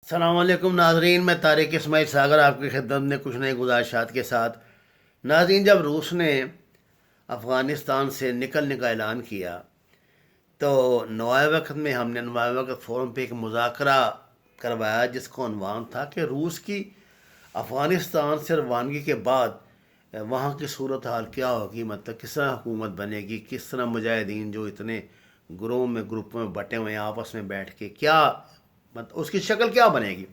السلام علیکم ناظرین، میں طارق اسماعیل ساگر آپ کی خدمت میں کچھ نئے گزارشات کے ساتھ. ناظرین، جب روس نے افغانستان سے نکلنے کا اعلان کیا تو نوائے وقت میں ہم نے نوائے وقت فورم پہ ایک مذاکرہ کروایا جس کا عنوان تھا کہ روس کی افغانستان سے روانگی کے بعد وہاں کی صورتحال کیا ہوگی، مطلب کس طرح حکومت بنے گی، کس طرح مجاہدین جو اتنے گروپوں میں بٹے ہوئے ہیں آپس میں بیٹھ کے کیا مطلب اس کی شکل کیا بنے گی.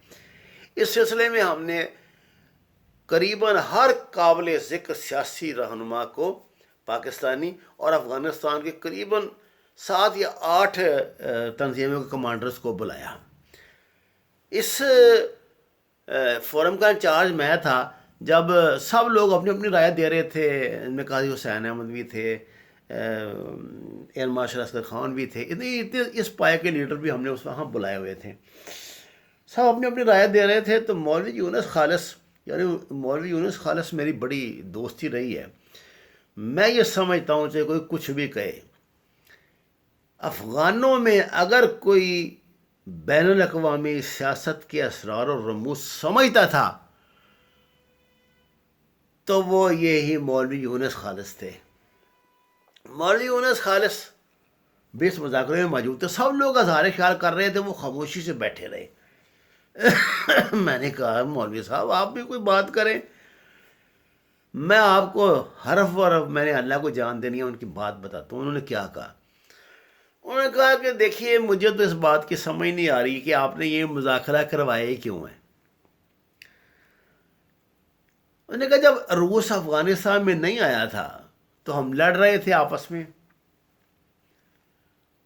اس سلسلے میں ہم نے قریباً ہر قابل ذکر سیاسی رہنما کو پاکستانی اور افغانستان کے قریباً 7 یا 8 تنظیموں کے کمانڈرز کو بلایا. اس فورم کا انچارج میں تھا. جب سب لوگ اپنی اپنی رائے دے رہے تھے، ان میں قاضی حسین احمد بھی تھے، ایئر مارشل اسکر خان بھی تھے، اتنے اس پائے کے لیڈر بھی ہم نے اس وہاں بلائے ہوئے تھے. سب اپنی اپنی رائے دے رہے تھے تو مولوی یونس خالص میری بڑی دوستی رہی ہے. میں یہ سمجھتا ہوں کہ کوئی کچھ بھی کہے، افغانوں میں اگر کوئی بین الاقوامی سیاست کے اسرار و رموز سمجھتا تھا تو وہ یہی مولوی یونس خالص تھے. مولوی یونس خالص بھی اس مذاکرے میں موجود تھے. سب لوگ اظہار خیال کر رہے تھے، وہ خاموشی سے بیٹھے رہے. میں نے کہا مولوی صاحب آپ بھی کوئی بات کریں، میں آپ کو حرف ورف میں نے اللہ کو جان دینی ہے ان کی بات بتاتا ہوں. انہوں نے کیا کہا؟ انہوں نے کہا کہ دیکھیے مجھے تو اس بات کی سمجھ نہیں آ رہی کہ آپ نے یہ مذاکرہ کروایا کیوں ہے. انہوں نے کہا جب روس افغانستان میں نہیں آیا تھا تو ہم لڑ رہے تھے آپس میں،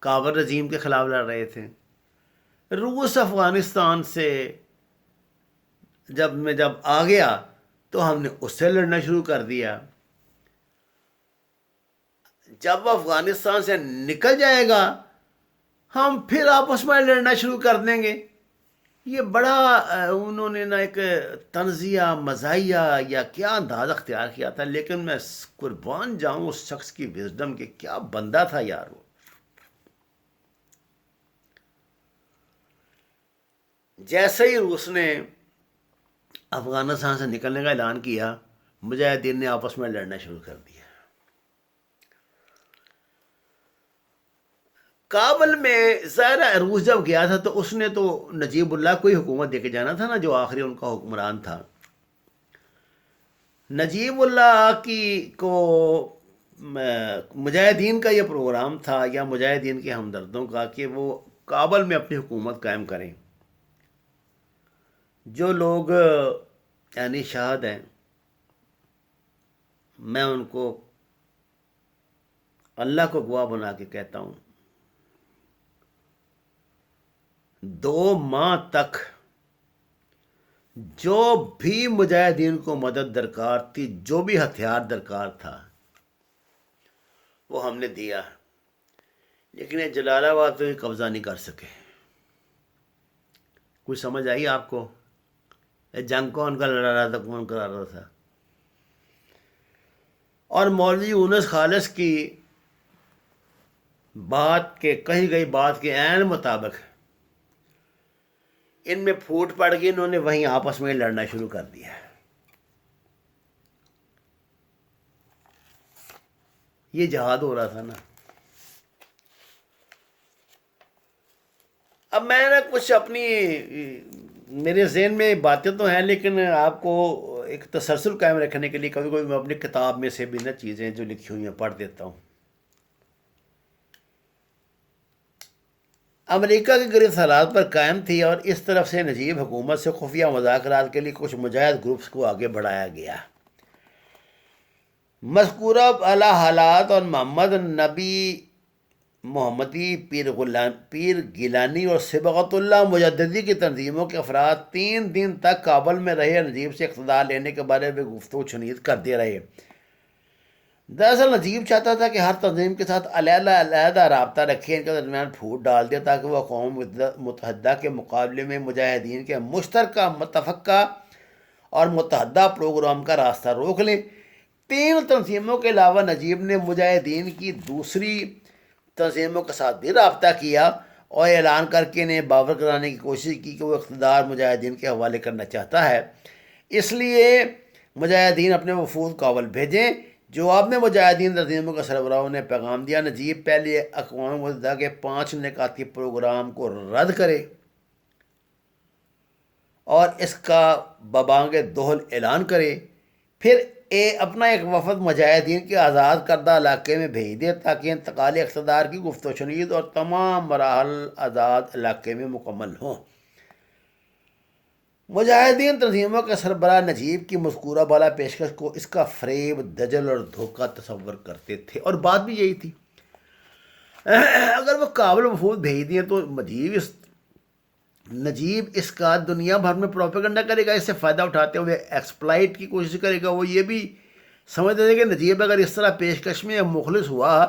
کابل رژیم کے خلاف لڑ رہے تھے. روس افغانستان سے جب آ گیا تو ہم نے اس سے لڑنا شروع کر دیا. جب وہ افغانستان سے نکل جائے گا ہم پھر آپس میں لڑنا شروع کر دیں گے. یہ بڑا انہوں نے نا ایک طنزیہ مزاحیہ یا کیا انداز اختیار کیا تھا، لیکن میں قربان جاؤں اس شخص کی وزڈم کے، کیا بندہ تھا یار وہ. جیسے ہی روس نے افغانستان سے نکلنے کا اعلان کیا مجاہدین نے آپس میں لڑنا شروع کر دیا. کابل میں ظاہر روس جب گیا تھا تو اس نے تو نجیب اللہ کو ہی حکومت دے کے جانا تھا نا، جو آخری ان کا حکمران تھا. نجیب اللہ کو مجاہدین کا یہ پروگرام تھا یا مجاہدین کے ہمدردوں کا کہ وہ کابل میں اپنی حکومت قائم کریں. جو لوگ یعنی شاہد ہیں، میں ان کو اللہ کو گواہ بنا کے کہتا ہوں 2 ماہ تک جو بھی مجاہدین کو مدد درکار تھی، جو بھی ہتھیار درکار تھا وہ ہم نے دیا، لیکن یہ جلال آباد پہ قبضہ نہیں کر سکے. کچھ سمجھ آئی آپ کو؟ یہ جنگ کون کا لڑا رہا تھا، کون کرا رہا تھا؟ اور مولوی یونس خالص کی بات کے کہی گئی بات کے عین مطابق ان میں پھوٹ پڑ گئی، انہوں نے وہیں آپس میں لڑنا شروع کر دیا. یہ جہاد ہو رہا تھا نا. اب میں نے کچھ اپنی میرے ذہن میں باتیں تو ہیں، لیکن آپ کو ایک تسلسل قائم رکھنے کے لیے کبھی کبھی میں اپنی کتاب میں سے بھی نا چیزیں جو لکھی ہوئی ہیں پڑھ دیتا ہوں. امریکہ کی گرفت حالات پر قائم تھی اور اس طرف سے نجیب حکومت سے خفیہ مذاکرات کے لیے کچھ مجاہد گروپس کو آگے بڑھایا گیا. مذکورہ اعلیٰ حالات اور محمد نبی محمدی، پیر گیلانی اور صبغت اللہ مجددی کی تنظیموں کے افراد 3 دن تک کابل میں رہے، نجیب سے اقتدار لینے کے بارے میں گفتگو چنید کرتے رہے. دراصل نجیب چاہتا تھا کہ ہر تنظیم کے ساتھ علیحدہ رابطہ رکھے، ان کے درمیان پھوٹ ڈال دے تاکہ وہ اقوام متحدہ کے مقابلے میں مجاہدین کے مشترکہ متفقہ اور متحدہ پروگرام کا راستہ روک لیں. 3 تنظیموں کے علاوہ نجیب نے مجاہدین کی دوسری تنظیموں کے ساتھ بھی رابطہ کیا اور اعلان کر کے انہیں باور کرانے کی کوشش کی کہ وہ اقتدار مجاہدین کے حوالے کرنا چاہتا ہے، اس لیے مجاہدین اپنے وفود کابل بھیجیں۔ جواب میں مجاہدین تنظیموں کے سربراہوں نے پیغام دیا نجیب پہلے اقوام متحدہ کے 5 نکاتی پروگرام کو رد کرے اور اس کا ببانگ دوحل اعلان کرے، پھر اپنا ایک وفد مجاہدین کے آزاد کردہ علاقے میں بھیج دے تاکہ انتقال اقتدار کی گفت و شنید اور تمام مراحل آزاد علاقے میں مکمل ہوں۔ مجاہدین تنظیموں کے سربراہ نجیب کی مذکورہ بالا پیشکش کو اس کا فریب، دجل اور دھوکہ تصور کرتے تھے، اور بات بھی یہی تھی۔ اگر وہ کابل وفود بھیج دیں تو نجیب اس کا دنیا بھر میں پروپیگنڈا کرے گا، اس سے فائدہ اٹھاتے ہوئے ایکسپلائٹ کی کوشش کرے گا۔ وہ یہ بھی سمجھتے تھے کہ نجیب اگر اس طرح پیشکش میں مخلص ہوا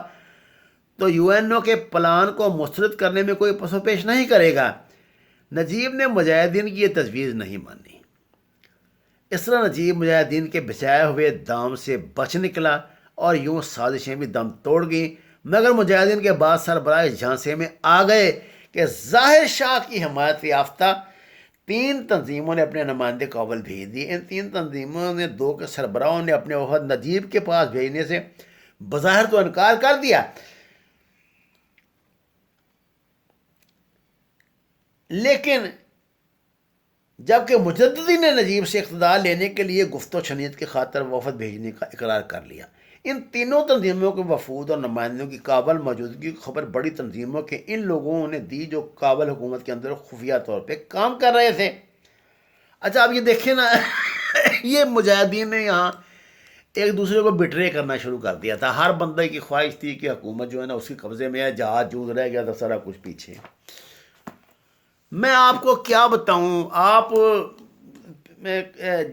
تو UN کے پلان کو مسترد کرنے میں کوئی پس و پیش نہیں کرے گا۔ نجیب نے مجاہدین کی یہ تجویز نہیں مانی۔ اس طرح نجیب مجاہدین کے بچائے ہوئے دام سے بچ نکلا اور یوں سازشیں بھی دم توڑ گئیں، مگر مجاہدین کے بعد سربراہ اس جھانسے میں آ گئے کہ ظاہر شاہ کی حمایت یافتہ 3 تنظیموں نے اپنے نمائندے کابل بھیج دیے۔ ان 3 تنظیموں نے 2 کے سربراہوں نے اپنے وفد نجیب کے پاس بھیجنے سے بظاہر تو انکار کر دیا، لیکن جبکہ مجددین نے نجیب سے اقتدار لینے کے لیے گفت و شنید کی خاطر وفد بھیجنے کا اقرار کر لیا۔ ان تینوں تنظیموں کے وفود اور نمائندوں کی کابل موجودگی کی خبر بڑی تنظیموں کے ان لوگوں نے دی جو کابل حکومت کے اندر خفیہ طور پہ کام کر رہے تھے۔ اچھا آپ یہ دیکھیں نا، یہ مجاہدین نے یہاں ایک دوسرے کو بٹرے کرنا شروع کر دیا تھا۔ ہر بندے کی خواہش تھی کہ حکومت جو ہے نا اس کے قبضے میں ہے، جہاز جوز رہ گیا تھا سارا کچھ پیچھے۔ میں آپ کو کیا بتاؤں،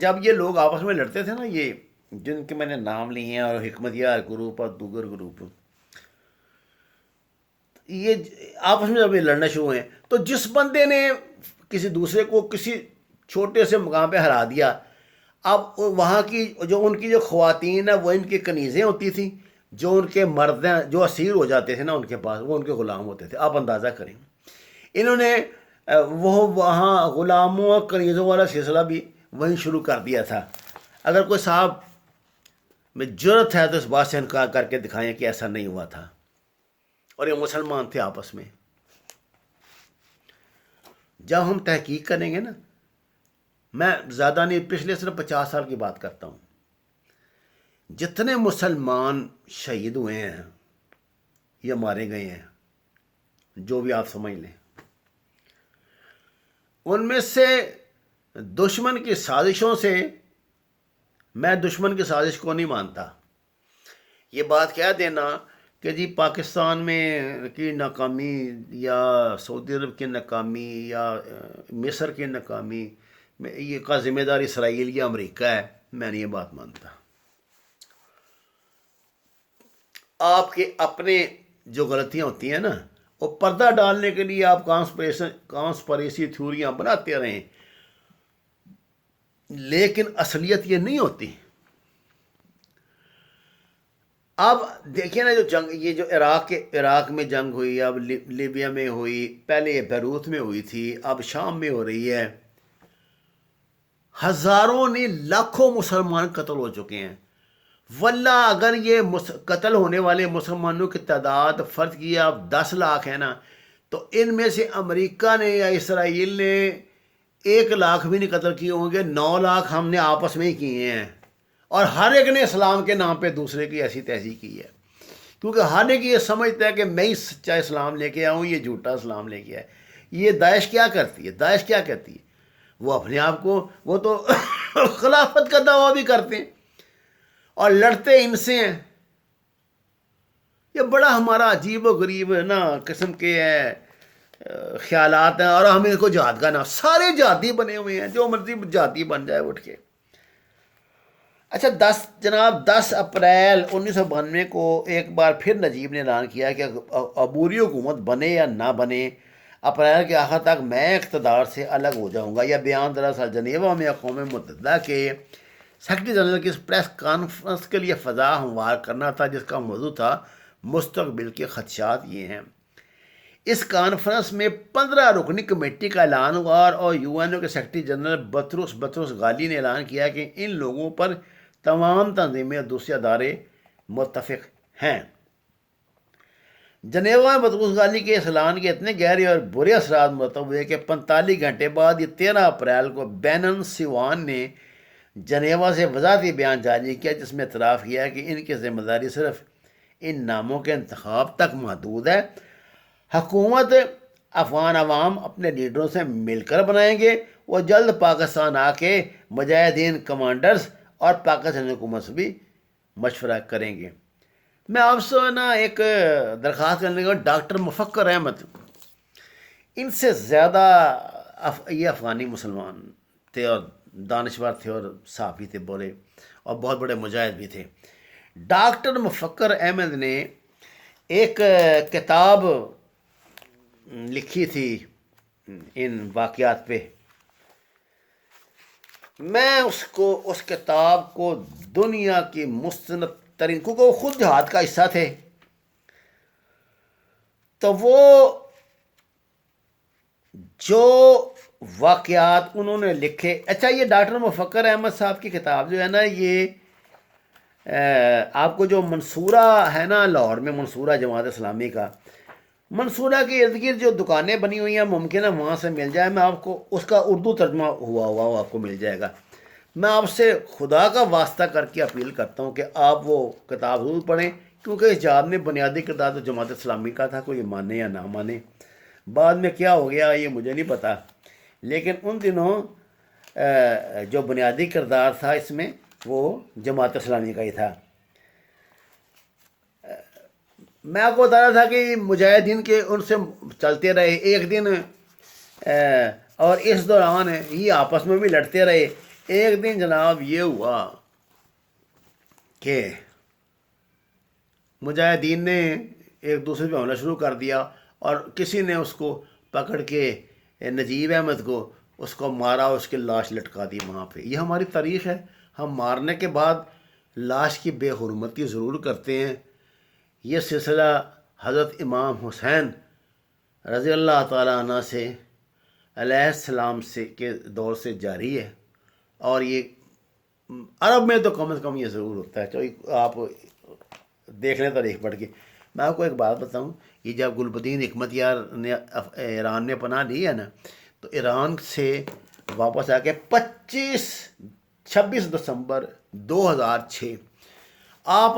جب یہ لوگ آپس میں لڑتے تھے نا، یہ جن کے میں نے نام لیے ہیں، اور حکمت یار گروپ اور دوگر گروپ، یہ آپس میں جب یہ لڑنا شروع ہوئے تو جس بندے نے کسی دوسرے کو کسی چھوٹے سے مقام پہ ہرا دیا، اب وہاں کی ان کی جو خواتین ہیں وہ ان کی کنیزیں ہوتی تھیں، جو ان کے مرد ہیں جو اسیر ہو جاتے تھے نا ان کے پاس، وہ ان کے غلام ہوتے تھے۔ آپ اندازہ کریں، انہوں نے وہاں غلاموں اور کنیزوں والا سلسلہ بھی وہیں شروع کر دیا تھا۔ اگر کوئی صاحب میں جرت ہے تو اس بات سے انکار کر کے دکھائیں کہ ایسا نہیں ہوا تھا، اور یہ مسلمان تھے آپس میں۔ جب ہم تحقیق کریں گے نا، میں زیادہ نہیں، پچھلے صرف 50 سال کی بات کرتا ہوں، جتنے مسلمان شہید ہوئے ہیں یا مارے گئے ہیں، جو بھی آپ سمجھ لیں، ان میں سے دشمن کی سازشوں سے، میں دشمن کی سازش کو نہیں مانتا۔ یہ بات کہہ دینا کہ جی پاکستان میں کی ناکامی یا سعودی عرب کی ناکامی یا مصر کی ناکامی یہ کا ذمہ دار اسرائیل یا امریکہ ہے، میں نہیں یہ بات مانتا۔ آپ کے اپنے جو غلطیاں ہوتی ہیں نا، وہ پردہ ڈالنے کے لیے آپ کانسپریسی تھیوریاں بناتے رہیں، لیکن اصلیت یہ نہیں ہوتی۔ اب دیکھیں نا، جو جنگ، یہ جو عراق میں جنگ ہوئی، اب لیبیا میں ہوئی، پہلے یہ بیروت میں ہوئی تھی، اب شام میں ہو رہی ہے، ہزاروں نہیں لاکھوں مسلمان قتل ہو چکے ہیں۔ واللہ اگر یہ قتل ہونے والے مسلمانوں کی تعداد فرض کیا اب 10 لاکھ ہے نا، تو ان میں سے امریکہ نے یا اسرائیل نے 1 لاکھ بھی نہیں قتل کیے ہوں گے، 9 لاکھ ہم نے آپس میں ہی کیے ہیں، اور ہر ایک نے اسلام کے نام پہ دوسرے کی ایسی تہذیب کی ہے، کیونکہ ہر ایک یہ سمجھتا ہے کہ میں ہی سچا اسلام لے کے آؤں، یہ جھوٹا اسلام لے کے آئے۔ یہ داعش کیا کرتی ہے؟ داعش کیا کہتی ہے؟ وہ اپنے آپ کو، وہ تو خلافت کا دعویٰ بھی کرتے ہیں اور لڑتے ان سے ہیں۔ یہ بڑا ہمارا عجیب و غریب ہے نا قسم کے خیالات ہیں، اور ہم ان کو جہاد کا نام، سارے جہادی بنے ہوئے ہیں، جو مرضی جہادی بن جائے اٹھ کے۔ اچھا 10 اپریل 1992 کو ایک بار پھر نجیب نے اعلان کیا کہ عبوری حکومت بنے یا نہ بنے، اپریل کے آخر تک میں اقتدار سے الگ ہو جاؤں گا۔ یہ بیان دراصل جنیوا میں اقوام متحدہ کے سیکرٹری جنرل کی پریس کانفرنس کے لیے فضا ہموار کرنا تھا، جس کا موضوع تھا مستقبل کے خدشات یہ ہیں۔ اس کانفرنس میں 15 رکنی کمیٹی کا اعلان ہوا اور یو این او کے سیکرٹری جنرل بطرس غالی نے اعلان کیا کہ ان لوگوں پر تمام تنظیمیں اور دوسرے ادارے متفق ہیں۔ جنیوا میں بطرس غالی کے اس اعلان کے اتنے گہرے اور برے اثرات مرتب ہوئے کہ 45 گھنٹے بعد یہ 13 اپریل کو بینن سیوان نے جنیوا سے وضاحتی بیان جاری کیا، جس میں اعتراف کیا کہ ان کی ذمہ داری صرف ان ناموں کے انتخاب تک محدود ہے۔ حکومت افغان عوام اپنے لیڈروں سے مل کر بنائیں گے، وہ جلد پاکستان آ کے مجاہدین کمانڈرز اور پاکستانی حکومت سے بھی مشورہ کریں گے۔ میں آپ سے نا ایک درخواست کرنے لگا، ڈاکٹر مفکر احمد، ان سے زیادہ یہ افغانی مسلمان تھے اور دانشور تھے اور صحافی تھے بولے، اور بہت بڑے مجاہد بھی تھے۔ ڈاکٹر مفکر احمد نے ایک کتاب لکھی تھی ان واقعات پہ۔ میں اس کتاب کو دنیا کی مستند ترین، کیونکہ وہ خود جہاد کا حصہ تھے، تو وہ جو واقعات انہوں نے لکھے، اچھا یہ ڈاکٹر مفکر احمد صاحب کی کتاب جو ہے نا، یہ آپ کو جو منصورہ ہے نا لاہور میں، منصورہ جماعت اسلامی کا، منصورہ کے ارد گرد جو دکانیں بنی ہوئی ہیں ممکن ہے وہاں سے مل جائے، میں آپ کو اس کا اردو ترجمہ ہوا وہ آپ کو مل جائے گا۔ میں آپ سے خدا کا واسطہ کر کے اپیل کرتا ہوں کہ آپ وہ کتاب ضرور پڑھیں، کیونکہ اس جہاد میں بنیادی کردار تو جماعت اسلامی کا تھا، کوئی مانے یا نہ مانے۔ بعد میں کیا ہو گیا یہ مجھے نہیں پتا، لیکن ان دنوں جو بنیادی کردار تھا اس میں وہ جماعت اسلامی کا ہی تھا۔ میں آپ کو بتا رہا تھا کہ مجاہدین کے ان سے چلتے رہے ایک دن، اور اس دوران یہ آپس میں بھی لڑتے رہے۔ ایک دن جناب یہ ہوا کہ مجاہدین نے ایک دوسرے پہ حملہ شروع کر دیا، اور کسی نے اس کو پکڑ کے، نجیب احمد کو، اس کو مارا، اس کی لاش لٹکا دی وہاں پہ۔ یہ ہماری تاریخ ہے، ہم مارنے کے بعد لاش کی بے حرمتی ضرور کرتے ہیں۔ یہ سلسلہ حضرت امام حسین رضی اللہ تعالیٰ عنہ سے علیہ السلام سے کے دور سے جاری ہے، اور یہ عرب میں تو کم از کم یہ ضرور ہوتا ہے، چاہے آپ دیکھ لیں تاریخ پڑھ کے۔ میں آپ کو ایک بات بتاؤں، یہ جب گلبدین حکمت یار نے ایران میں پناہ لی ہے نا، تو ایران سے واپس آ کے 26 دسمبر 2006 آپ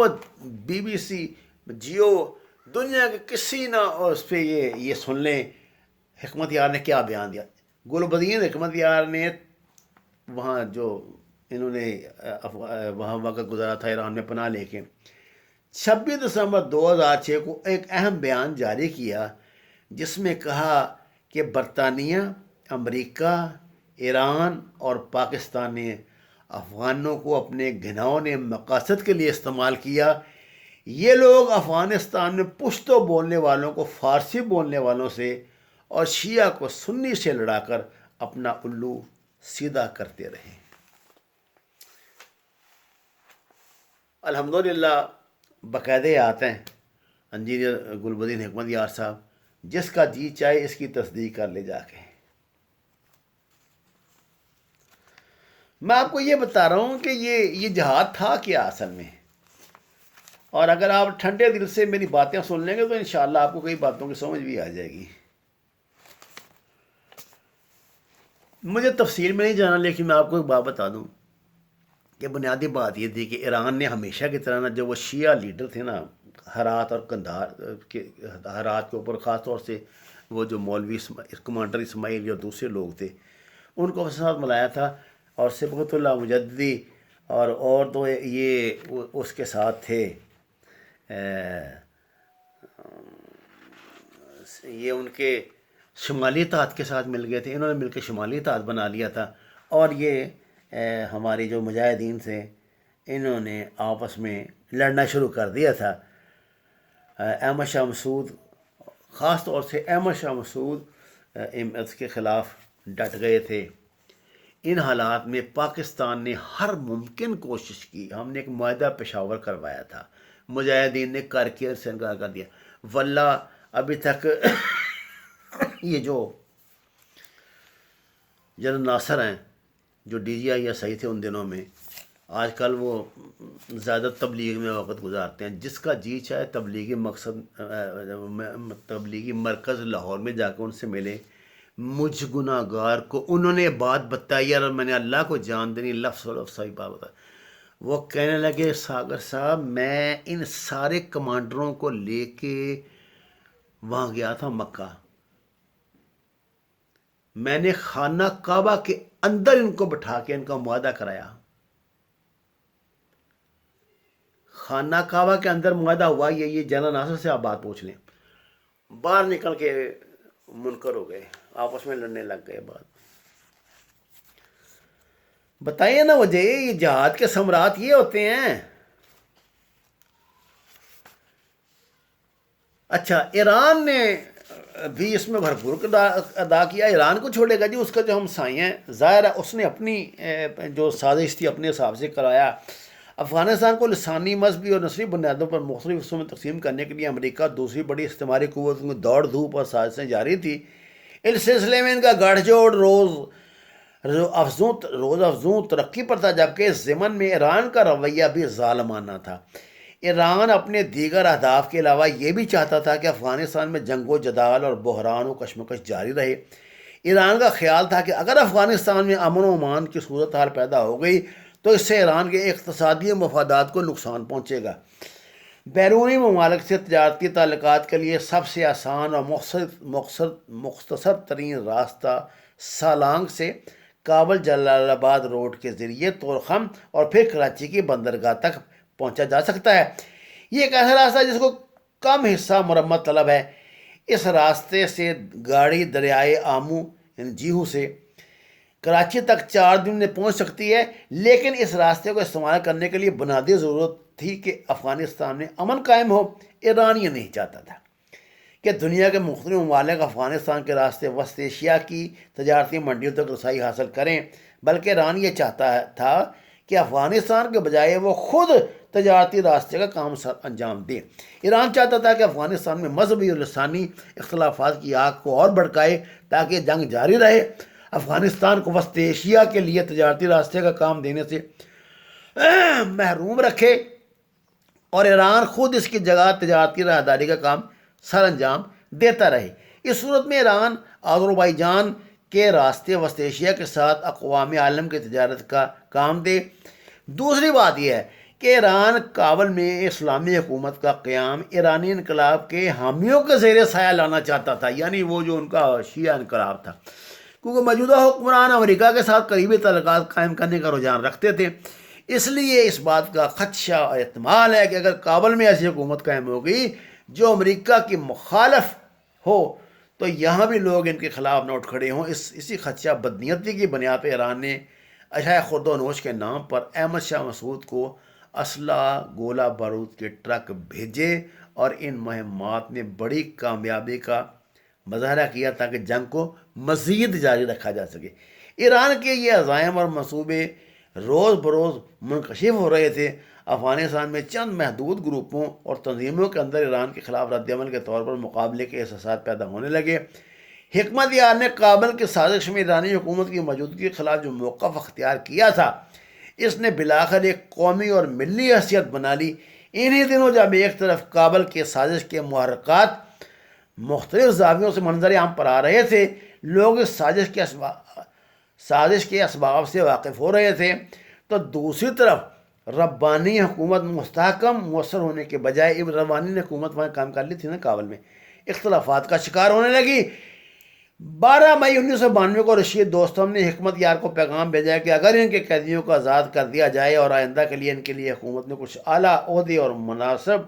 BBC، جیو، دنیا کے کسی نہ اس پہ یہ سن لیں حکمت یار نے کیا بیان دیا۔ گلبدین حکمت یار نے وہاں جو انہوں نے وہاں وقت گزارا تھا ایران میں پناہ لے کے، 26 دسمبر 2006 کو ایک اہم بیان جاری کیا، جس میں کہا کہ برطانیہ، امریکہ، ایران اور پاکستان نے افغانوں کو اپنے گھناؤنے مقاصد کے لیے استعمال کیا۔ یہ لوگ افغانستان میں پشتو بولنے والوں کو فارسی بولنے والوں سے اور شیعہ کو سنی سے لڑا کر اپنا الو سیدھا کرتے رہے۔ الحمدللہ باقاعدے آتے ہیں انجینئر گلبدین حکمت یار صاحب، جس کا جی چاہے اس کی تصدیق کر لے جا کے۔ میں آپ کو یہ بتا رہا ہوں کہ یہ جہاد تھا کیا اصل میں، اور اگر آپ ٹھنڈے دل سے میری باتیں سن لیں گے تو انشاءاللہ آپ کو کئی باتوں کی سمجھ بھی آ جائے گی۔ مجھے تفصیل میں نہیں جانا، لیکن میں آپ کو ایک بات بتا دوں کہ بنیادی بات یہ تھی کہ ایران نے ہمیشہ کی طرح نا، جو وہ شیعہ لیڈر تھے نا ہرات اور قندھار کے، ہرات کے اوپر خاص طور سے وہ جو مولوی کمانڈر اسماعیل اور دوسرے لوگ تھے، ان کو اپنے ساتھ ملایا تھا، اور صبغت اللہ مجددی اور تو یہ اس کے ساتھ تھے، یہ ان کے شمالی اتحاد کے ساتھ مل گئے تھے، انہوں نے مل کے شمالی اتحاد بنا لیا تھا، اور یہ ہمارے جو مجاہدین تھے انہوں نے آپس میں لڑنا شروع کر دیا تھا۔ احمد شاہ مسعود، خاص طور سے احمد شاہ مسعود اس کے خلاف ڈٹ گئے تھے۔ ان حالات میں پاکستان نے ہر ممکن کوشش کی، ہم نے ایک معاہدہ پشاور کروایا تھا، مجاہدین نے کر کے سے انکار کر دیا۔ واللہ ابھی تک یہ جو جنرل ناصر ہیں جو D G I S I تھے ان دنوں میں، آج کل وہ زیادہ تبلیغ میں وقت گزارتے ہیں. جس کا جی چاہے تبلیغی مقصد تبلیغی مرکز لاہور میں جا کے ان سے ملے. مجھ گناہ گار کو انہوں نے بات بتائی اور میں نے اللہ کو جان دینی لفظ و لفظ صحیح بات بتا. وہ کہنے لگے ساگر صاحب میں ان سارے کمانڈروں کو لے کے وہاں گیا تھا مکہ، میں نے خانہ کعبہ کے اندر ان کو بٹھا کے ان کا معاہدہ کرایا. خانہ کعبہ کے اندر معاہدہ ہوا. یہ جنرل ناصر سے آپ بات پوچھ لیں. باہر نکل کے منکر ہو گئے، آپس میں لڑنے لگ گئے. بات بتائیے نا وجہ، یہ جہاد کے ثمرات یہ ہوتے ہیں. اچھا، ایران نے بھی اس میں بھرپور ادا کیا. ایران کو چھوڑے گا جی، اس کا جو ہمسائے ہیں، ظاہر ہے اس نے اپنی جو سازش تھی اپنے حساب سے کرایا. افغانستان کو لسانی، مذہبی اور نسلی بنیادوں پر مختلف حصوں میں تقسیم کرنے کے لیے امریکہ دوسری بڑی استعماری قوتوں کی دوڑ دھوپ اور سازشیں جاری تھی. اس سلسلے میں ان کا گڑھ جوڑ روز افزوں ترقی پر تھا، جبکہ اس ضمن میں ایران کا رویہ بھی ظالمانہ تھا. ایران اپنے دیگر اہداف کے علاوہ یہ بھی چاہتا تھا کہ افغانستان میں جنگ و جدال اور بحران و کشمکش جاری رہے. ایران کا خیال تھا کہ اگر افغانستان میں امن و امان کی صورتحال پیدا ہو گئی تو اس سے ایران کے اقتصادی مفادات کو نقصان پہنچے گا. بیرونی ممالک سے تجارتی تعلقات کے لیے سب سے آسان اور مختصر ترین راستہ سالانگ سے کابل جلال آباد روڈ کے ذریعے طورخم اور پھر کراچی کی بندرگاہ تک پہنچا جا سکتا ہے. یہ ایک ایسا راستہ ہے جس کو کم حصہ مرمت طلب ہے. اس راستے سے گاڑی دریائے آمو یعنی جیہو سے کراچی تک 4 دن میں پہنچ سکتی ہے. لیکن اس راستے کو استعمال کرنے کے لیے بنیادی ضرورت تھی کہ افغانستان میں امن قائم ہو. ایران یہ نہیں چاہتا تھا کہ دنیا کے مختلف ممالک افغانستان کے راستے وسط ایشیا کی تجارتی منڈیوں تک رسائی حاصل کریں، بلکہ ایران یہ چاہتا تھا کہ افغانستان کے بجائے وہ خود تجارتی راستے کا کام انجام دے. ایران چاہتا تھا کہ افغانستان میں مذہبی اور لسانی اختلافات کی آگ کو اور بھڑکائے تاکہ جنگ جاری رہے، افغانستان کو وسط ایشیا کے لیے تجارتی راستے کا کام دینے سے محروم رکھے اور ایران خود اس کی جگہ تجارتی راہداری کا کام سر انجام دیتا رہے. اس صورت میں ایران آذربائیجان کے راستے وسط ایشیا کے ساتھ اقوام عالم کی تجارت کا کام دے. دوسری بات یہ ہے کہ ایران کابل میں اسلامی حکومت کا قیام ایرانی انقلاب کے حامیوں کے زیر سایہ لانا چاہتا تھا، یعنی وہ جو ان کا شیعہ انقلاب تھا، کیونکہ موجودہ حکمران امریکہ کے ساتھ قریبی تعلقات قائم کرنے کا رجحان رکھتے تھے. اس لیے اس بات کا خدشہ اور احتمال ہے کہ اگر کابل میں ایسی حکومت قائم ہو گئی جو امریکہ کی مخالف ہو تو یہاں بھی لوگ ان کے خلاف نہ اٹھ کھڑے ہوں. اسی خدشہ بدنیتی کی بنیاد پہ ایران نے اشیاء خرد و نوش کے نام پر احمد شاہ مسعود کو اسلحہ گولہ بارود کے ٹرک بھیجے اور ان مہمات نے بڑی کامیابی کا مظاہرہ کیا تاکہ جنگ کو مزید جاری رکھا جا سکے. ایران کے یہ عزائم اور منصوبے روز بروز منکشف ہو رہے تھے. افغانستان میں چند محدود گروپوں اور تنظیموں کے اندر ایران کے خلاف رد عمل کے طور پر مقابلے کے احساسات پیدا ہونے لگے. حکمت یار نے کابل کی سازش میں ایرانی حکومت کی موجودگی کے خلاف جو موقف اختیار کیا تھا اس نے بلاخر ایک قومی اور ملی حیثیت بنا لی. انہی دنوں جب ایک طرف کابل کے سازش کے محرکات مختلف زاویوں سے منظر عام پر آ رہے تھے، لوگ اس سازش کے اسباب سے واقف ہو رہے تھے، تو دوسری طرف ربانی حکومت مستحکم مؤثر ہونے کے بجائے ربانی حکومت وہاں کام کر لی تھی نا کابل میں، اختلافات کا شکار ہونے لگی. 12 مئی 1992 کو رشید دوستم نے حکمت یار کو پیغام بھیجا کہ اگر ان کے قیدیوں کو آزاد کر دیا جائے اور آئندہ کے لیے ان کے لیے حکومت میں کچھ اعلیٰ عہدے اور مناسب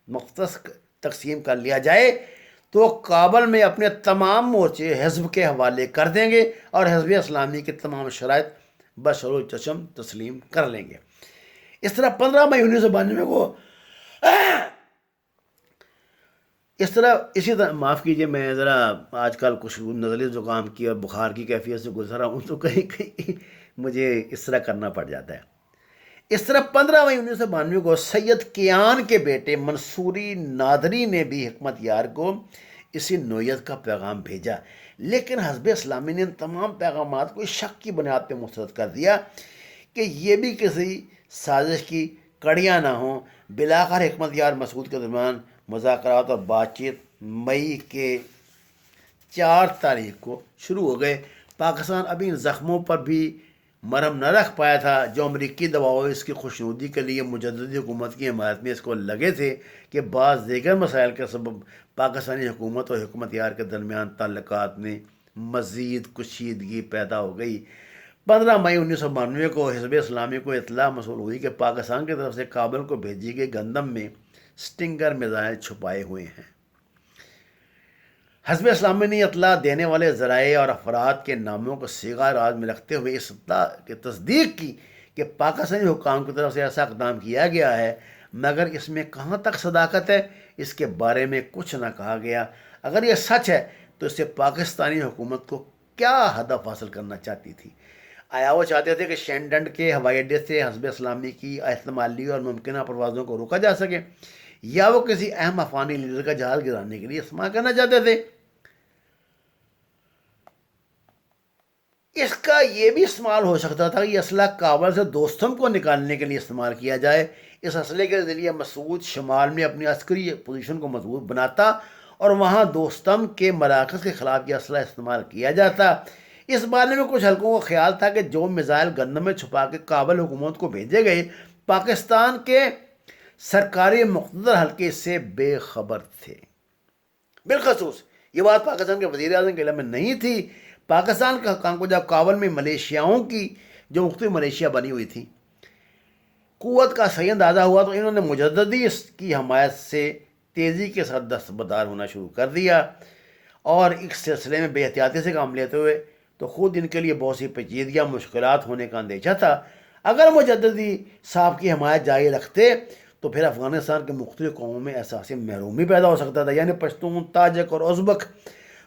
مختص تقسیم کر لیا جائے تو کابل میں اپنے تمام مورچے حزب کے حوالے کر دیں گے اور حزب اسلامی کی تمام شرائط بشر چشم تسلیم کر لیں گے. اس طرح 15 مئی 1992 کو اسی طرح معاف کیجئے میں ذرا آج کل کچھ نزلے زکام کی اور بخار کی کیفیت سے گزر رہا ہوں تو کہیں کہیں مجھے اس طرح کرنا پڑ جاتا ہے. اس طرح 15 مئی 1992 کو سید کیان کے بیٹے منصوری نادری نے بھی حکمت یار کو اسی نوعیت کا پیغام بھیجا، لیکن حزب اسلامی نے ان تمام پیغامات کو شک کی بنیاد پہ مسترد کر دیا کہ یہ بھی کسی سازش کی کڑیاں نہ ہوں۔ بالآخر حکمت یار مسعود کے درمیان مذاکرات اور بات چیت مئی کے 4 تاریخ کو شروع ہو گئے۔ پاکستان ابھی ان زخموں پر بھی مرہم نہ رکھ پایا تھا جو امریکی دباؤ اس کی خوشنودی کے لیے مجددی حکومت کی حمایت میں اس کو لگے تھے کہ بعض دیگر مسائل کے سبب پاکستانی حکومت اور حکمت یار کے درمیان تعلقات میں مزید کشیدگی پیدا ہو گئی۔ 15 مئی 1992 کو حزب اسلامی کو اطلاع موصول ہوئی کہ پاکستان کی طرف سے کابل کو بھیجی گئی گندم میں سٹنگر میزائل چھپائے ہوئے ہیں۔ حزب اسلامی نے اطلاع دینے والے ذرائع اور افراد کے ناموں کو صیغہ راز میں رکھتے ہوئے اس اطلاع کی تصدیق کی کہ پاکستانی حکام کی طرف سے ایسا اقدام کیا گیا ہے، مگر اس میں کہاں تک صداقت ہے اس کے بارے میں کچھ نہ کہا گیا۔ اگر یہ سچ ہے تو اس سے پاکستانی حکومت کو کیا ہدف حاصل کرنا چاہتی تھی؟ آیا وہ چاہتے تھے کہ شینڈنڈ کے ہوائی اڈے سے حزب اسلامی کی احتمالی اور ممکنہ پروازوں کو روکا جا سکے، یا وہ کسی اہم افغانی لیڈر کا جہاز گرانے کے لیے استعمال کرنا چاہتے تھے؟ اس کا یہ بھی استعمال ہو سکتا تھا کہ یہ اسلحہ کابل سے دوستم کو نکالنے کے لیے استعمال کیا جائے۔ اس اسلحے کے ذریعے مسعود شمال میں اپنی عسکری پوزیشن کو مضبوط بناتا اور وہاں دوستم کے مراکز کے خلاف یہ اسلحہ استعمال کیا جاتا۔ اس بارے میں کچھ حلقوں کو خیال تھا کہ جو میزائل گندم میں چھپا کے کابل حکومت کو بھیجے گئے، پاکستان کے سرکاری مقتدر حلقے سے بے خبر تھے۔ بالخصوص یہ بات پاکستان کے وزیر اعظم کے علم میں نہیں تھی۔ پاکستان کا حکام کو جب کابل میں ملیشیاؤں کی جو مختلف ملیشیا بنی ہوئی تھی قوت کا صحیح اندازہ ہوا تو انہوں نے مجددی اس کی حمایت سے تیزی کے ساتھ دستبردار ہونا شروع کر دیا، اور اس سلسلے میں بے احتیاطی سے کام لیتے ہوئے تو خود ان کے لیے بہت سی پیچیدگیاں مشکلات ہونے کا اندیشہ تھا۔ اگر مجددی صاحب کی حمایت جاری رکھتے تو پھر افغانستان کے مختلف قوموں میں احساس محرومی پیدا ہو سکتا تھا، یعنی پشتون، تاجک اور ازبک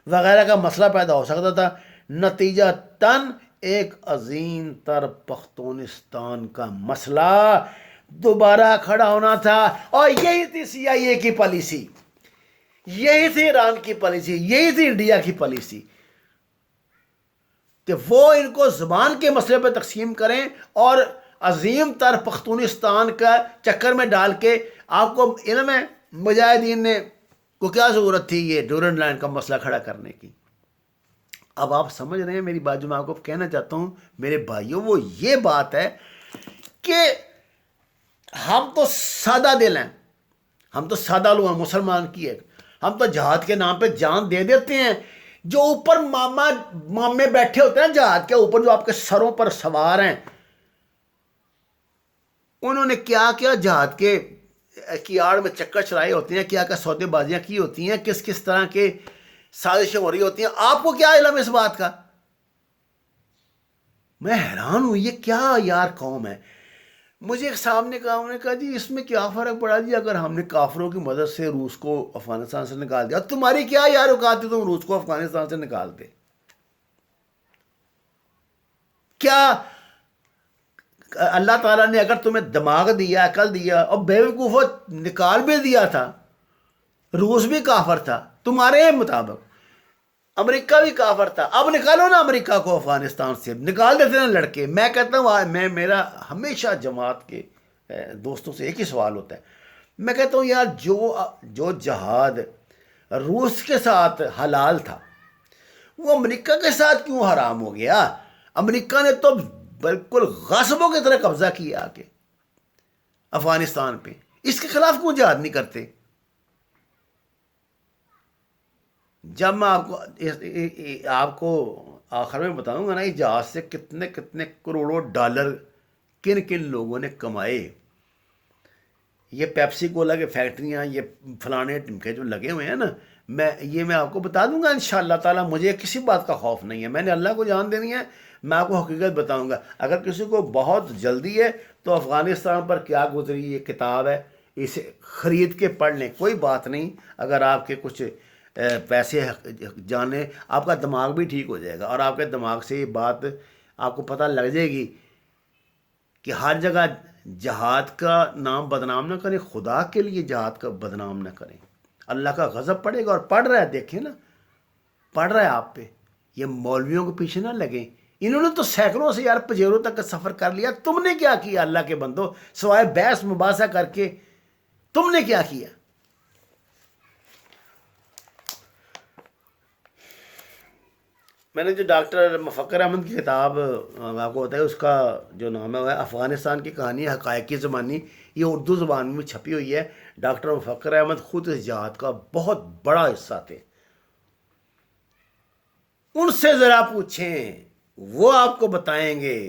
وغیرہ کا مسئلہ پیدا ہو سکتا تھا۔ نتیجہ تن ایک عظیم تر پختونستان کا مسئلہ دوبارہ کھڑا ہونا تھا، اور یہی تھی سی آئی اے کی پالیسی، یہی تھی ایران کی پالیسی، یہی تھی انڈیا کی پالیسی کہ وہ ان کو زبان کے مسئلے پہ تقسیم کریں اور عظیم تر پختونستان کا چکر میں ڈال کے آپ کو علم ہے مجاہدین نے کو کیا ضرورت تھی یہ ڈورنڈ لائن کا مسئلہ کھڑا کرنے کی۔ اب آپ سمجھ رہے ہیں میری بات جو میں آپ کو کہنا چاہتا ہوں میرے بھائیوں، وہ یہ بات ہے کہ ہم تو سادہ دل ہیں، ہم تو سادہ لوگ ہیں، مسلمان کی ایک ہم تو جہاد کے نام پہ جان دے دیتے ہیں۔ جو اوپر مامے بیٹھے ہوتے ہیں جہاد کے اوپر، جو آپ کے سروں پر سوار ہیں، انہوں نے کیا کیا جہاد کے کی آڑ میں چکر چلائے ہوتے ہیں، کیا کیا سودے بازیاں کی ہوتی ہیں، کس کس طرح کے سازشیں ہو رہی ہوتی ہیں۔ آپ کو کیا علم اس بات کا؟ میں حیران ہوں، یہ کیا یار قوم ہے۔ مجھے ایک سامنے کہا، انہوں نے کہا جی اس میں کیا فرق پڑا جی اگر ہم نے کافروں کی مدد سے روس کو افغانستان سے نکال دیا، تمہاری کیا یار اوقات تھی تم روس کو افغانستان سے نکالتے؟ کیا اللہ تعالیٰ نے اگر تمہیں دماغ دیا، عقل دیا، اور بے وقوفوں نکال بھی دیا تھا، روس بھی کافر تھا تمہارے مطابق، امریکہ بھی کافر تھا، اب نکالو نا امریکہ کو افغانستان سے، نکال دیتے نا لڑکے۔ میں کہتا ہوں میرا ہمیشہ جماعت کے دوستوں سے ایک ہی سوال ہوتا ہے، میں کہتا ہوں یار جو جہاد روس کے ساتھ حلال تھا وہ امریکہ کے ساتھ کیوں حرام ہو گیا؟ امریکہ نے تو بالکل غاصبوں کی طرح قبضہ کیا آ کے افغانستان پہ، اس کے خلاف کیوں جہاد نہیں کرتے؟ جب میں آپ کو آخر میں بتاؤں گا نا یہ جہاز سے کتنے کتنے کروڑوں ڈالر کن کن لوگوں نے کمائے، یہ پیپسی کولا کے فیکٹریاں، یہ فلانے ٹمکے جو لگے ہوئے ہیں نا، میں آپ کو بتا دوں گا انشاءاللہ تعالی۔ مجھے کسی بات کا خوف نہیں ہے، میں نے اللہ کو جان دینی ہے، میں آپ کو حقیقت بتاؤں گا۔ اگر کسی کو بہت جلدی ہے تو افغانستان پر کیا گزری یہ کتاب ہے، اسے خرید کے پڑھ لیں، کوئی بات نہیں۔ اگر آپ کے کچھ پیسے جانے، آپ کا دماغ بھی ٹھیک ہو جائے گا، اور آپ کے دماغ سے یہ بات آپ کو پتہ لگ جائے گی کہ ہر جگہ جہاد کا نام بدنام نہ کریں، خدا کے لیے جہاد کا بدنام نہ کریں۔ اللہ کا غضب پڑے گا، اور پڑھ رہا ہے، دیکھیں نا، پڑھ رہا ہے آپ پہ. یہ مولویوں کے پیچھے نہ لگیں، انہوں نے تو سینکڑوں سے یار پجیروں تک کا سفر کر لیا. تم نے کیا کیا اللہ کے بندو سوائے بحث مباحثہ کر کے؟ تم نے کیا کیا؟ میں نے جو ڈاکٹر مفکر احمد کی کتاب آپ کو بتایا، اس کا جو نام ہے وہ ہے افغانستان کی کہانی حقائق کی زبانی. یہ اردو زبان میں چھپی ہوئی ہے. ڈاکٹر مفکر احمد خود اس جہاد کا بہت بڑا حصہ تھے. ان سے ذرا پوچھیں، وہ آپ کو بتائیں گے.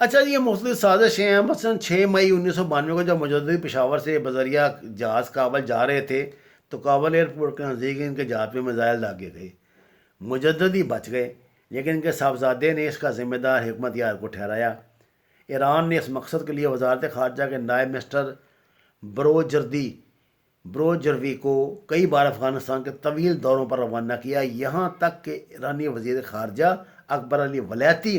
اچھا جی، یہ مختلف سازشیں ہیں. مثلا 6 مئی 1992 کو جب مجددی پشاور سے بذریعہ جہاز کابل جا رہے تھے تو کابل ایئرپورٹ کے نزدیک ان کے جہاز پہ میزائل داغے گئے. مجددی بچ گئے، لیکن ان کے صاحبزادے نے اس کا ذمہ دار حکمت یار کو ٹھہرایا. ایران نے اس مقصد کے لیے وزارت خارجہ کے نائب منسٹر بروجروی کو کئی بار افغانستان کے طویل دوروں پر روانہ کیا، یہاں تک کہ ایرانی وزیر خارجہ اکبر علی ولیتی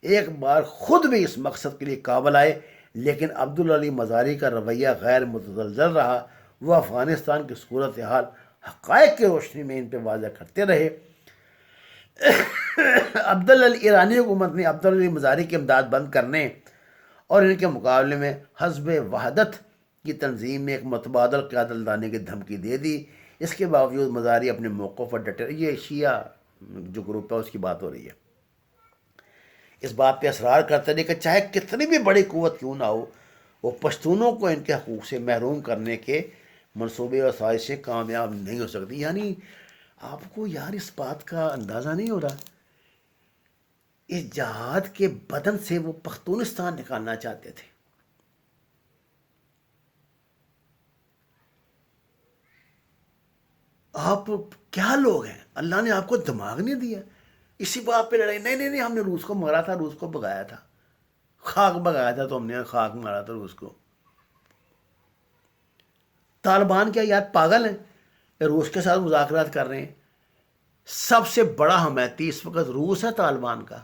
ایک بار خود بھی اس مقصد کے لیے کابل آئے. لیکن عبدالعلی مزاری کا رویہ غیر متزلزل رہا. وہ افغانستان کی صورتحال حقائق کی روشنی میں ان پہ واضح کرتے رہے. عبدالعلی ایرانی حکومت نے عبدالعلی مزاری کی امداد بند کرنے اور ان کے مقابلے میں حزب وحدت کی تنظیم میں ایک متبادل قیادت لانے کی دھمکی دے دی. اس کے باوجود مزاری اپنے موقع پر ڈٹے. یہ شیعہ جو گروپ ہے اس کی بات ہو رہی ہے. اس بات پہ اصرار کرتے رہے کہ چاہے کتنی بھی بڑی قوت کیوں نہ ہو، وہ پشتونوں کو ان کے حقوق سے محروم کرنے کے منصوبے اور سازشیں کامیاب نہیں ہو سکتی. یعنی آپ کو یار اس بات کا اندازہ نہیں ہو رہا، اس جہاد کے بدن سے وہ پختونستان نکالنا چاہتے تھے. آپ کیا لوگ ہیں؟ اللہ نے آپ کو دماغ نہیں دیا؟ اسی بات پہ لڑائی. نہیں نہیں نہیں، ہم نے روس کو مارا تھا، روس کو بگایا تھا، خاک بگایا تھا، تو ہم نے خاک مارا تھا روس کو. طالبان کیا یار پاگل ہیں؟ روس کے ساتھ مذاکرات کر رہے ہیں. سب سے بڑا حمایتی اس وقت روس ہے طالبان کا.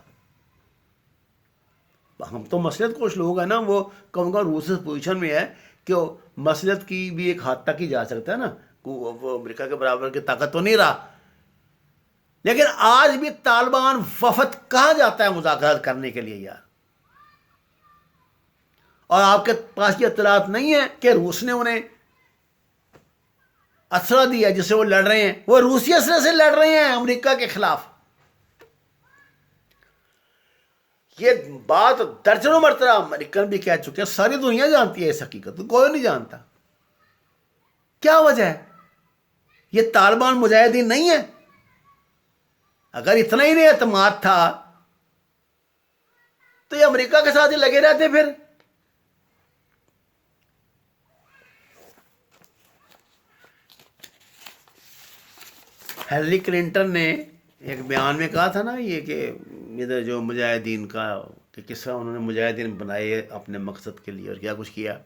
ہم تو مصلحت کچھ لوگ ہیں نا، وہ کم کا روس اس پوزیشن میں ہے کہ وہ مصلحت کی بھی ایک حد تک ہی جا سکتا ہے نا. وہ امریکہ کے برابر کی طاقت تو نہیں رہا، لیکن آج بھی طالبان وفد کہاں جاتا ہے مذاکرات کرنے کے لیے یار؟ اور آپ کے پاس یہ اطلاعات نہیں ہے کہ روس نے انہیں اسلحہ دیا جس سے وہ لڑ رہے ہیں؟ وہ روسی اسلحے سے لڑ رہے ہیں امریکہ کے خلاف. یہ بات درجنوں مرتبہ امریکن بھی کہہ چکے ہیں، ساری دنیا جانتی ہے اس حقیقت، کوئی نہیں جانتا. کیا وجہ ہے؟ یہ طالبان مجاہدین نہیں ہے؟ اگر اتنا ہی نہیں اعتماد تھا تو یہ امریکہ کے ساتھ ہی لگے رہتے پھر. ہیلری کلنٹن نے ایک بیان میں کہا تھا نا یہ کہ ادھر جو مجاہدین کا کہ کس طرح انہوں نے مجاہدین بنائے اپنے مقصد کے لیے اور کیا کچھ کیا.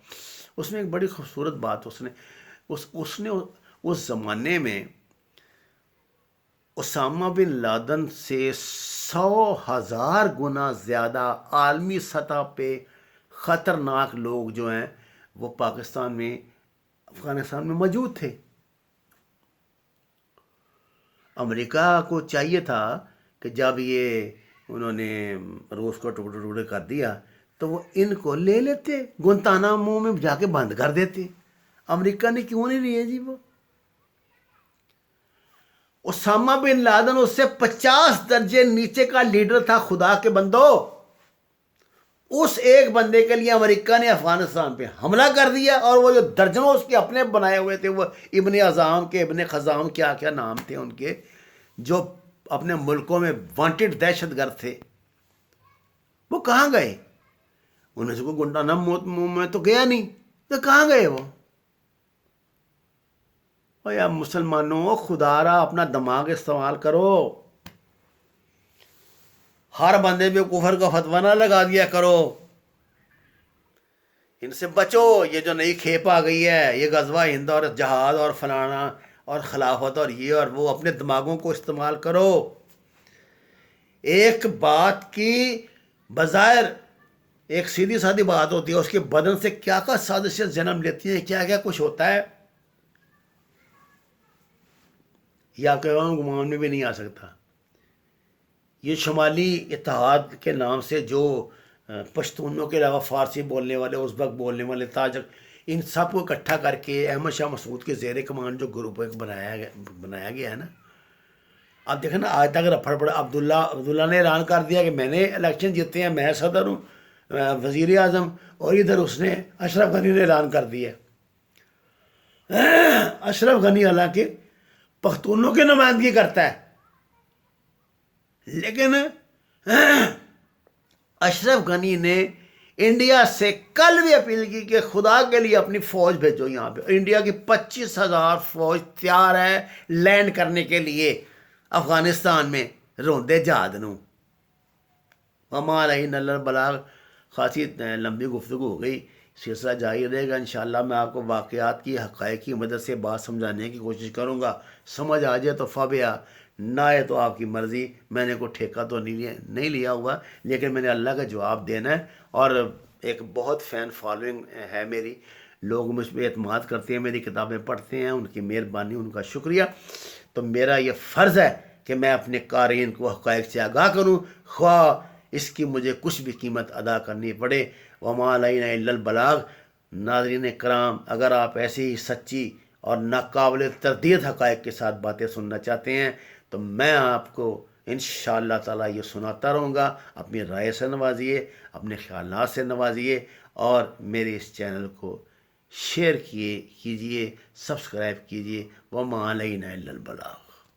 اس میں ایک بڑی خوبصورت بات اس نے اس زمانے میں اسامہ بن لادن سے 100,000 گنا زیادہ عالمی سطح پہ خطرناک لوگ جو ہیں وہ پاکستان میں، افغانستان میں موجود تھے. امریکہ کو چاہیے تھا کہ جب یہ انہوں نے روس کو ٹکڑے ٹکڑے کر دیا تو وہ ان کو لے لیتے، گنتانامو میں جا کے بند کر دیتے. امریکہ نے کیوں نہیں لیے جی؟ وہ اسامہ بن لادن اس سے 50 درجے نیچے کا لیڈر تھا. خدا کے بندو، اس ایک بندے کے لیے امریکہ نے افغانستان پہ حملہ کر دیا، اور وہ جو درجنوں اس کے اپنے بنائے ہوئے تھے، وہ ابن اعظام کے، ابن خزام، کیا کیا نام تھے ان کے، جو اپنے ملکوں میں وانٹڈ دہشت گرد تھے، وہ کہاں گئے؟ انہیں سے کوئی گنڈانامو میں تو گیا نہیں، تو کہاں گئے وہ؟ یا مسلمانوں، خدا را اپنا دماغ استعمال کرو. ہر بندے پہ کفر کا فتویٰ نہ لگا دیا کرو. ان سے بچو. یہ جو نئی کھیپ آ گئی ہے، یہ غزوہ ہند اور جہاد اور فلانا اور خلافت اور یہ اور وہ، اپنے دماغوں کو استعمال کرو. ایک بات کی بظاہر ایک سیدھی سادھی بات ہوتی ہے، اس کے بدن سے کیا کیا سازشیں جنم لیتی ہیں، کیا کیا کچھ ہوتا ہے، یہ آپ کے گمان میں بھی نہیں آ سکتا۔ یہ شمالی اتحاد کے نام سے جو پشتونوں کے علاوہ فارسی بولنے والے، ازبک بولنے والے، تاجک، ان سب کو اکٹھا کر کے احمد شاہ مسعود کے زیر کمان جو گروپ ایک بنایا گیا ہے نا، اب دیکھیں نا آج تک رفڑ پڑا۔ عبداللہ نے اعلان کر دیا کہ میں نے الیکشن جیتے ہیں، میں صدر ہوں، وزیر اعظم، اور ادھر اس نے اشرف غنی نے اعلان کر دیا۔ اشرف غنی حالانکہ پختونوں کی نمائندگی کرتا ہے، لیکن اشرف غنی نے انڈیا سے کل بھی اپیل کی کہ خدا کے لیے اپنی فوج بھیجو یہاں پہ۔ انڈیا کی 25,000 فوج تیار ہے لینڈ کرنے کے لیے افغانستان میں، روندے جہاد نو۔ وما علینا الا البلاغ۔ خاصی لمبی گفتگو ہو گئی، سلسلہ جاری رہے گا انشاءاللہ۔ میں آپ کو واقعات کی، حقائق کی مدد سے بات سمجھانے کی کوشش کروں گا۔ سمجھ آ جائے تو فبیا، نہ آئے تو آپ کی مرضی۔ میں نے کوئی ٹھیکہ تو نہیں لیا ہوا، لیکن میں نے اللہ کا جواب دینا ہے، اور ایک بہت فین فالوئنگ ہے میری، لوگ مجھ پہ اعتماد کرتے ہیں، میری کتابیں پڑھتے ہیں، ان کی مہربانی، ان کا شکریہ۔ تو میرا یہ فرض ہے کہ میں اپنے قارئین کو حقائق سے آگاہ کروں، خواہ اس کی مجھے کچھ بھی قیمت ادا کرنی پڑے۔ وما علینا الا البلاغ۔ ناظرین کرام، اگر آپ ایسی ہی سچی اور ناقابل تردید حقائق کے ساتھ باتیں سننا چاہتے ہیں تو میں آپ کو انشاءاللہ تعالیٰ یہ سناتا رہوں گا۔ اپنی رائے سے نوازیے، اپنے خیالات سے نوازیے، اور میرے اس چینل کو شیئر کیجیے، سبسکرائب کیجیے۔ وما علینا الا البلاغ۔